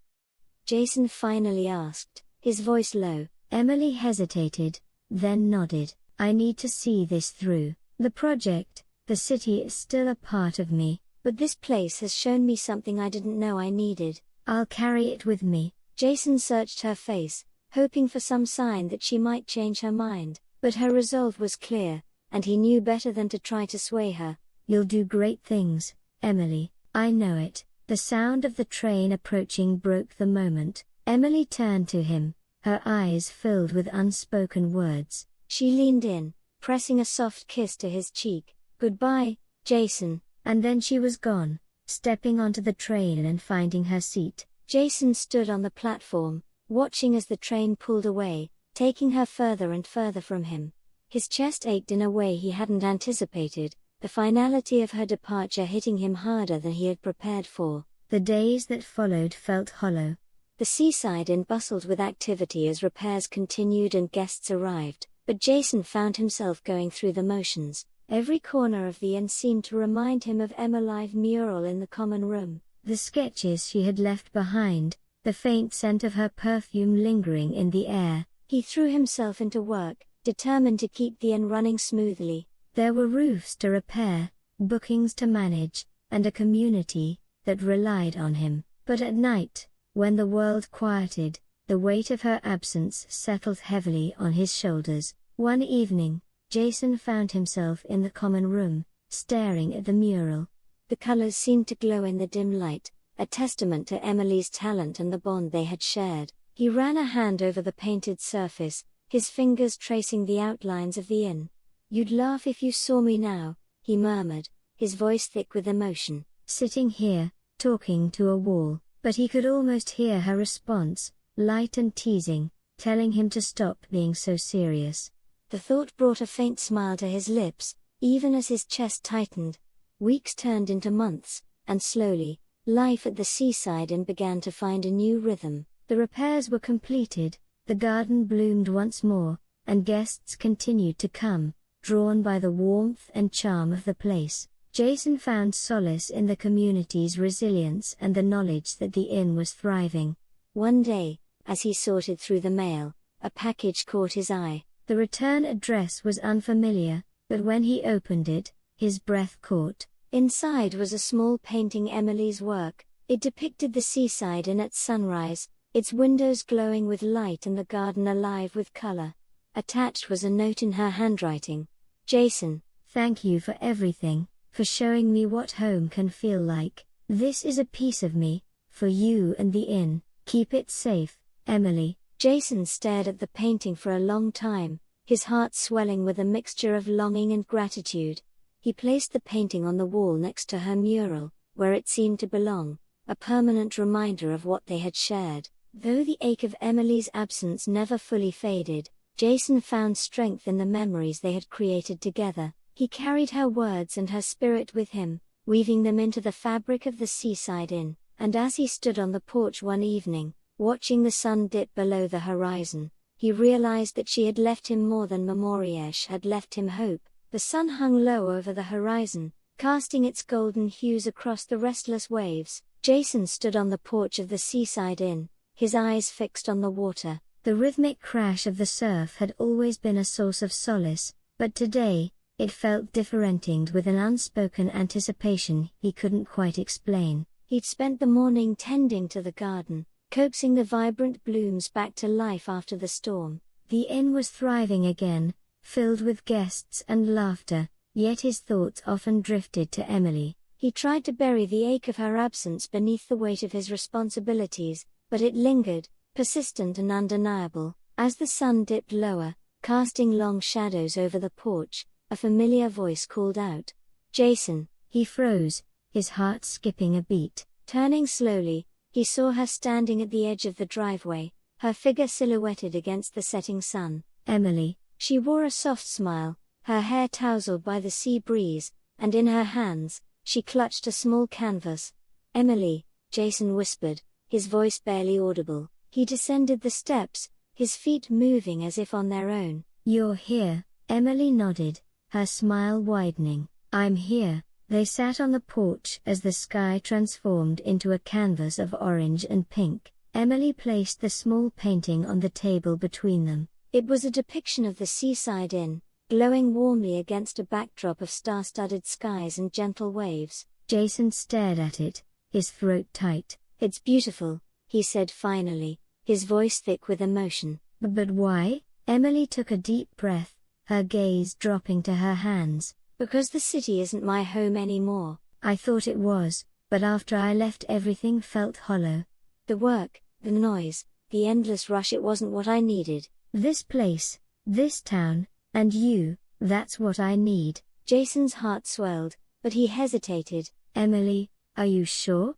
Jason finally asked, his voice low. Emily hesitated, then nodded. "I need to see this through. The project, the city is still a part of me, but this place has shown me something I didn't know I needed. I'll carry it with me." Jason searched her face, hoping for some sign that she might change her mind, but her resolve was clear, and he knew better than to try to sway her. "You'll do great things, Emily, I know it." The sound of the train approaching broke the moment. Emily turned to him, her eyes filled with unspoken words. She leaned in, pressing a soft kiss to his cheek. "Goodbye, Jason," and then she was gone, stepping onto the train and finding her seat. Jason stood on the platform, watching as the train pulled away, taking her further and further from him. His chest ached in a way he hadn't anticipated, the finality of her departure hitting him harder than he had prepared for. The days that followed felt hollow. The Seaside Inn bustled with activity as repairs continued and guests arrived, but Jason found himself going through the motions. Every corner of the inn seemed to remind him of Emily's mural in the common room. The sketches she had left behind, the faint scent of her perfume lingering in the air. He threw himself into work, determined to keep the inn running smoothly. There were roofs to repair, bookings to manage, and a community that relied on him. But at night, when the world quieted, the weight of her absence settled heavily on his shoulders. One evening, Jason found himself in the common room, staring at the mural. The colors seemed to glow in the dim light, a testament to Emily's talent and the bond they had shared. He ran a hand over the painted surface, his fingers tracing the outlines of the inn. "You'd laugh if you saw me now," he murmured, his voice thick with emotion. Sitting here, talking to a wall, but he could almost hear her response, light and teasing, telling him to stop being so serious. The thought brought a faint smile to his lips, even as his chest tightened. Weeks turned into months, and slowly, life at the Seaside Inn began to find a new rhythm. The repairs were completed, the garden bloomed once more, and guests continued to come, drawn by the warmth and charm of the place. Jason found solace in the community's resilience and the knowledge that the inn was thriving. One day, as he sorted through the mail, a package caught his eye. The return address was unfamiliar, but when he opened it, his breath caught. Inside was a small painting Emily's work. It depicted the seaside inn at sunrise, its windows glowing with light and the garden alive with color. Attached was a note in her handwriting. "Jason, thank you for everything, for showing me what home can feel like. This is a piece of me, for you and the inn. Keep it safe, Emily." Jason stared at the painting for a long time, his heart swelling with a mixture of longing and gratitude. He placed the painting on the wall next to her mural, where it seemed to belong, a permanent reminder of what they had shared. Though the ache of Emily's absence never fully faded, Jason found strength in the memories they had created together. He carried her words and her spirit with him, weaving them into the fabric of the Seaside Inn. And as he stood on the porch one evening, watching the sun dip below the horizon, he realized that she had left him more than Memoriash had left him hope. The sun hung low over the horizon, casting its golden hues across the restless waves. Jason stood on the porch of the Seaside Inn, his eyes fixed on the water. The rhythmic crash of the surf had always been a source of solace, but today, it felt different with an unspoken anticipation he couldn't quite explain. He'd spent the morning tending to the garden, coaxing the vibrant blooms back to life after the storm. The inn was thriving again, filled with guests and laughter, yet his thoughts often drifted to Emily. He tried to bury the ache of her absence beneath the weight of his responsibilities, but it lingered, persistent and undeniable. As the sun dipped lower, casting long shadows over the porch, a familiar voice called out, "Jason." He froze, his heart skipping a beat. Turning slowly, he saw her standing at the edge of the driveway, her figure silhouetted against the setting sun. Emily. She wore a soft smile, her hair tousled by the sea breeze, and in her hands, she clutched a small canvas. Emily, Jason whispered, his voice barely audible. He descended the steps, his feet moving as if on their own. You're here, Emily nodded, her smile widening. I'm here. They sat on the porch as the sky transformed into a canvas of orange and pink. Emily placed the small painting on the table between them. It was a depiction of the Seaside Inn, glowing warmly against a backdrop of star-studded skies and gentle waves. Jason stared at it, his throat tight. It's beautiful, he said finally, his voice thick with emotion. But why? Emily took a deep breath, her gaze dropping to her hands. Because the city isn't my home anymore. I thought it was, but after I left everything felt hollow. The work, the noise, the endless rush, it wasn't what I needed. This place, this town, and you, that's what I need. Jason's heart swelled, but he hesitated. Emily, are you sure?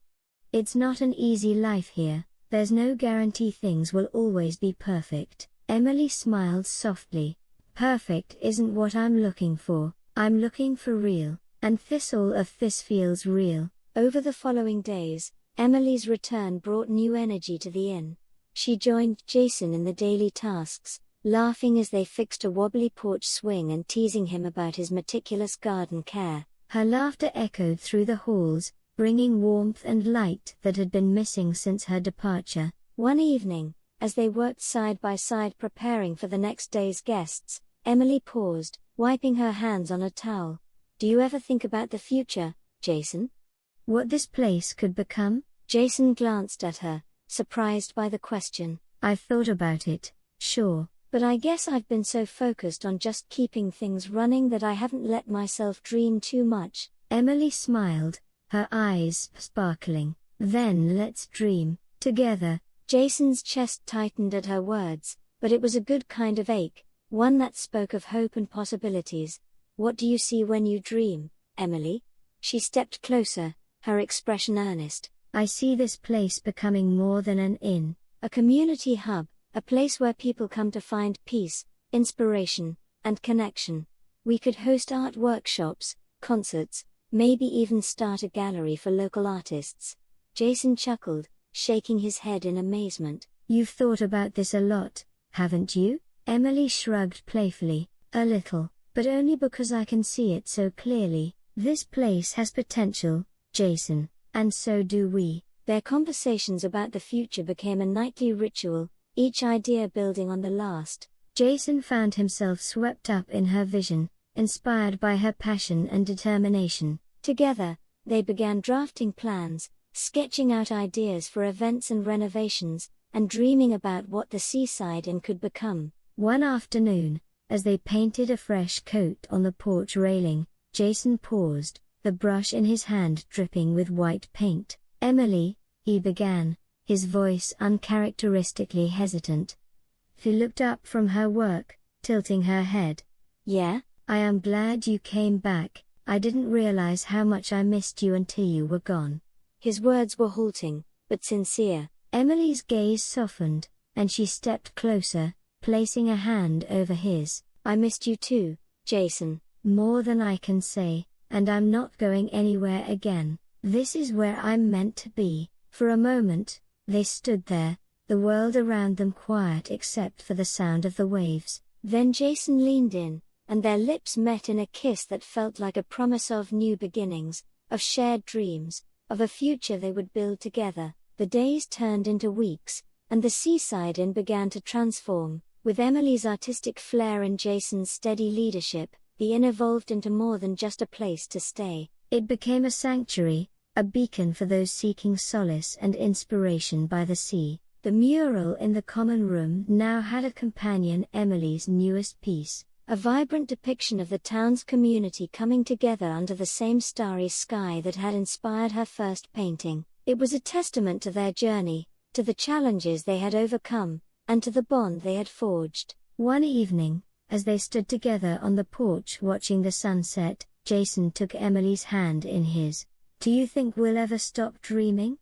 It's not an easy life here. There's no guarantee things will always be perfect. Emily smiled softly. Perfect isn't what I'm looking for. I'm looking for real, and all of this feels real. Over the following days, Emily's return brought new energy to the inn. She joined Jason in the daily tasks, laughing as they fixed a wobbly porch swing and teasing him about his meticulous garden care. Her laughter echoed through the halls, bringing warmth and light that had been missing since her departure. One evening, as they worked side by side preparing for the next day's guests, Emily paused, wiping her hands on a towel. Do you ever think about the future, Jason? What this place could become? Jason glanced at her, surprised by the question. I've thought about it, sure, but I guess I've been so focused on just keeping things running that I haven't let myself dream too much. Emily smiled, her eyes sparkling. Then let's dream together. Jason's chest tightened at her words, but it was a good kind of ache, one that spoke of hope and possibilities. What do you see when you dream, Emily? She stepped closer, her expression earnest. I see this place becoming more than an inn, a community hub, a place where people come to find peace, inspiration, and connection. We could host art workshops, concerts, maybe even start a gallery for local artists. Jason chuckled, shaking his head in amazement. You've thought about this a lot, haven't you? Emily shrugged playfully. A little, but only because I can see it so clearly. This place has potential, Jason, and so do we. Their conversations about the future became a nightly ritual, each idea building on the last. Jason found himself swept up in her vision, inspired by her passion and determination. Together, they began drafting plans, sketching out ideas for events and renovations, and dreaming about what the Seaside Inn could become. One afternoon, as they painted a fresh coat on the porch railing, Jason paused, the brush in his hand dripping with white paint. Emily, he began, his voice uncharacteristically hesitant. She looked up from her work, tilting her head. Yeah, I am glad you came back. I didn't realize how much I missed you until you were gone. His words were halting, but sincere. Emily's gaze softened, and she stepped closer, placing a hand over his. I missed you too, Jason, more than I can say, and I'm not going anywhere again. This is where I'm meant to be. For a moment, they stood there, the world around them quiet except for the sound of the waves. Then Jason leaned in, and their lips met in a kiss that felt like a promise of new beginnings, of shared dreams, of a future they would build together. The days turned into weeks, and the Seaside Inn began to transform. With Emily's artistic flair and Jason's steady leadership, the inn evolved into more than just a place to stay. It became a sanctuary, a beacon for those seeking solace and inspiration by the sea. The mural in the common room now had a companion, Emily's newest piece, a vibrant depiction of the town's community coming together under the same starry sky that had inspired her first painting. It was a testament to their journey, to the challenges they had overcome, and to the bond they had forged. One evening, as they stood together on the porch watching the sunset, Jason took Emily's hand in his. Do you think we'll ever stop dreaming?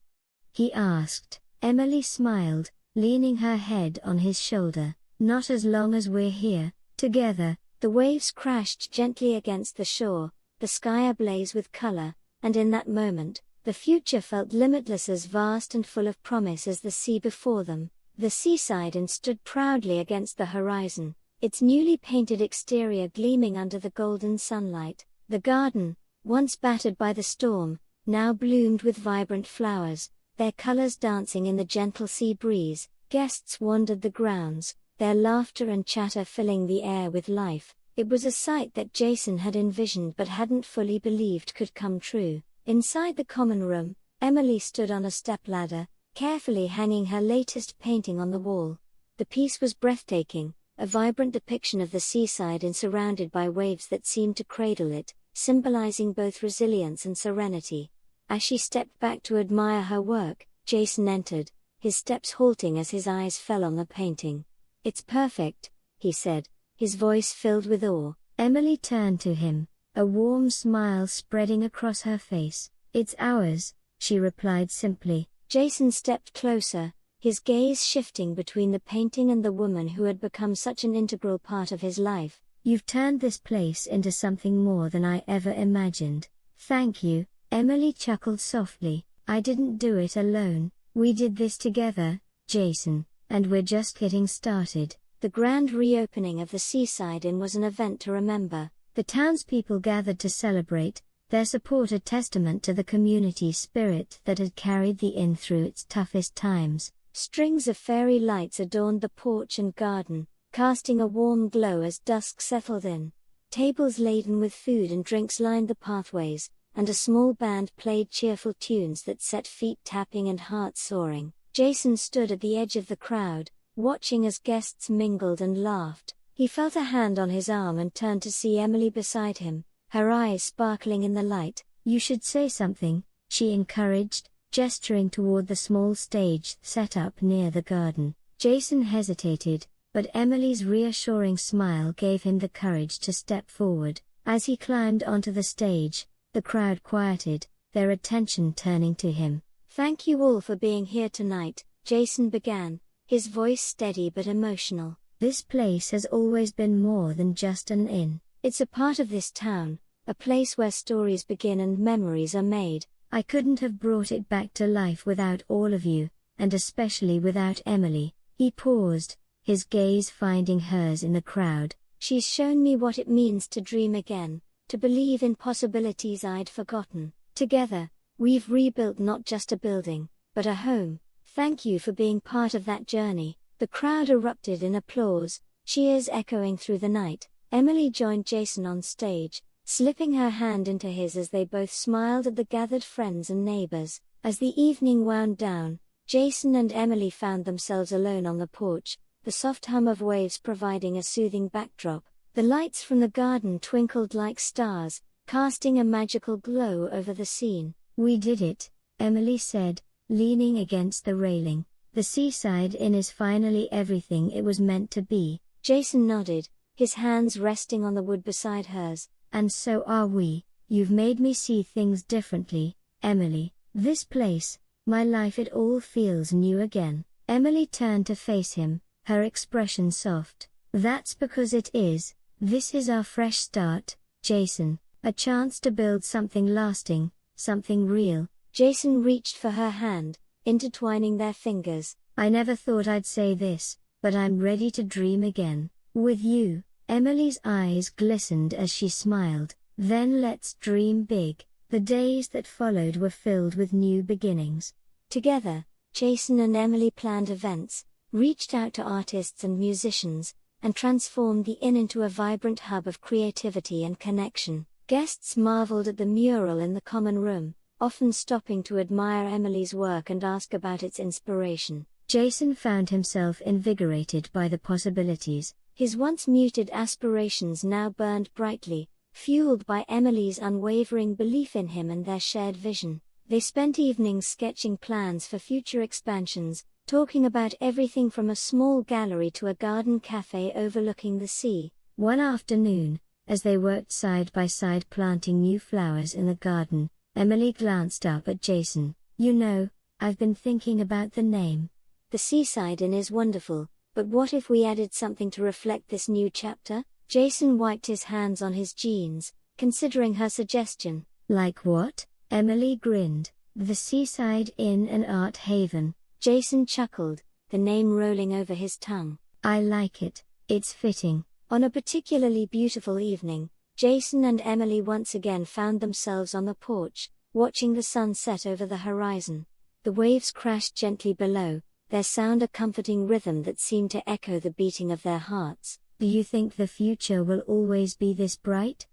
He asked. Emily smiled, leaning her head on his shoulder. Not as long as we're here, together. The waves crashed gently against the shore, the sky ablaze with color, and in that moment, the future felt limitless, as vast and full of promise as the sea before them. The Seaside Inn stood proudly against the horizon, its newly painted exterior gleaming under the golden sunlight. The garden, once battered by the storm, now bloomed with vibrant flowers, their colors dancing in the gentle sea breeze. Guests wandered the grounds, their laughter and chatter filling the air with life. It was a sight that Jason had envisioned but hadn't fully believed could come true. Inside the common room, Emily stood on a stepladder, carefully hanging her latest painting on the wall. The piece was breathtaking, a vibrant depiction of the seaside and surrounded by waves that seemed to cradle it, symbolizing both resilience and serenity. As she stepped back to admire her work, Jason entered, his steps halting as his eyes fell on the painting. "It's perfect," he said, his voice filled with awe. Emily turned to him, a warm smile spreading across her face. "It's ours," she replied simply. Jason stepped closer, his gaze shifting between the painting and the woman who had become such an integral part of his life. "You've turned this place into something more than I ever imagined." "Thank you," Emily chuckled softly. "I didn't do it alone. We did this together, Jason, and we're just getting started." The grand reopening of the Seaside Inn was an event to remember. The townspeople gathered to celebrate, their support a testament to the community spirit that had carried the inn through its toughest times. Strings of fairy lights adorned the porch and garden, casting a warm glow as dusk settled in. Tables laden with food and drinks lined the pathways, and a small band played cheerful tunes that set feet tapping and hearts soaring. Jason stood at the edge of the crowd, watching as guests mingled and laughed. He felt a hand on his arm and turned to see Emily beside him, her eyes sparkling in the light. "You should say something," she encouraged, gesturing toward the small stage set up near the garden. Jason hesitated, but Emily's reassuring smile gave him the courage to step forward. As he climbed onto the stage, the crowd quieted, their attention turning to him. "Thank you all for being here tonight," Jason began, his voice steady but emotional. "This place has always been more than just an inn. It's a part of this town, a place where stories begin and memories are made. I couldn't have brought it back to life without all of you, and especially without Emily." He paused, his gaze finding hers in the crowd. "She's shown me what it means to dream again, to believe in possibilities I'd forgotten. Together, we've rebuilt not just a building, but a home. Thank you for being part of that journey." The crowd erupted in applause, cheers echoing through the night. Emily joined Jason on stage, slipping her hand into his as they both smiled at the gathered friends and neighbors. As the evening wound down, Jason and Emily found themselves alone on the porch, the soft hum of waves providing a soothing backdrop. The lights from the garden twinkled like stars, casting a magical glow over the scene. "We did it," Emily said, leaning against the railing. "The Seaside Inn is finally everything it was meant to be." Jason nodded, his hands resting on the wood beside hers. "And so are we. You've made me see things differently, Emily. This place, my life, it all feels new again." Emily turned to face him, her expression soft. "That's because it is. This is our fresh start, Jason, a chance to build something lasting, something real." Jason reached for her hand, intertwining their fingers. "I never thought I'd say this, but I'm ready to dream again. With you." Emily's eyes glistened as she smiled. "Then let's dream big." The days that followed were filled with new beginnings. Together, Jason and Emily planned events, reached out to artists and musicians, and transformed the inn into a vibrant hub of creativity and connection. Guests marveled at the mural in the common room, often stopping to admire Emily's work and ask about its inspiration. Jason found himself invigorated by the possibilities. His once muted aspirations now burned brightly, fueled by Emily's unwavering belief in him and their shared vision. They spent evenings sketching plans for future expansions, talking about everything from a small gallery to a garden cafe overlooking the sea. One afternoon, as they worked side by side planting new flowers in the garden, Emily glanced up at Jason. "You know, I've been thinking about the name. The Seaside Inn is wonderful," But what if we added something to reflect this new chapter? Jason wiped his hands on his jeans, considering her suggestion. Like what? Emily grinned. The Seaside Inn and Art Haven. Jason chuckled, the name rolling over his tongue. I like it, it's fitting. On a particularly beautiful evening, Jason and Emily once again found themselves on the porch, watching the sun set over the horizon. The waves crashed gently below, their sound a comforting rhythm that seemed to echo the beating of their hearts. Do you think the future will always be this bright?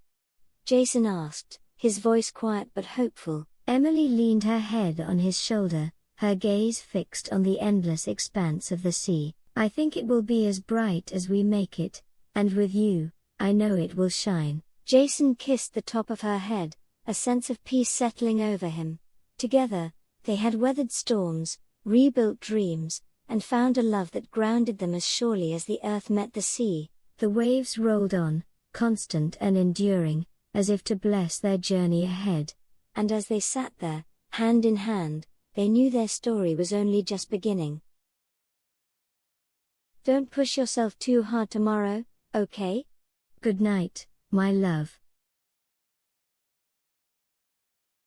Jason asked, his voice quiet but hopeful. Emily leaned her head on his shoulder, her gaze fixed on the endless expanse of the sea. I think it will be as bright as we make it, and with you, I know it will shine. Jason kissed the top of her head, a sense of peace settling over him. Together, they had weathered storms, rebuilt dreams, and found a love that grounded them as surely as the earth met the sea. The waves rolled on, constant and enduring, as if to bless their journey ahead. And as they sat there, hand in hand, they knew their story was only just beginning. Don't push yourself too hard tomorrow, okay? Good night, my love.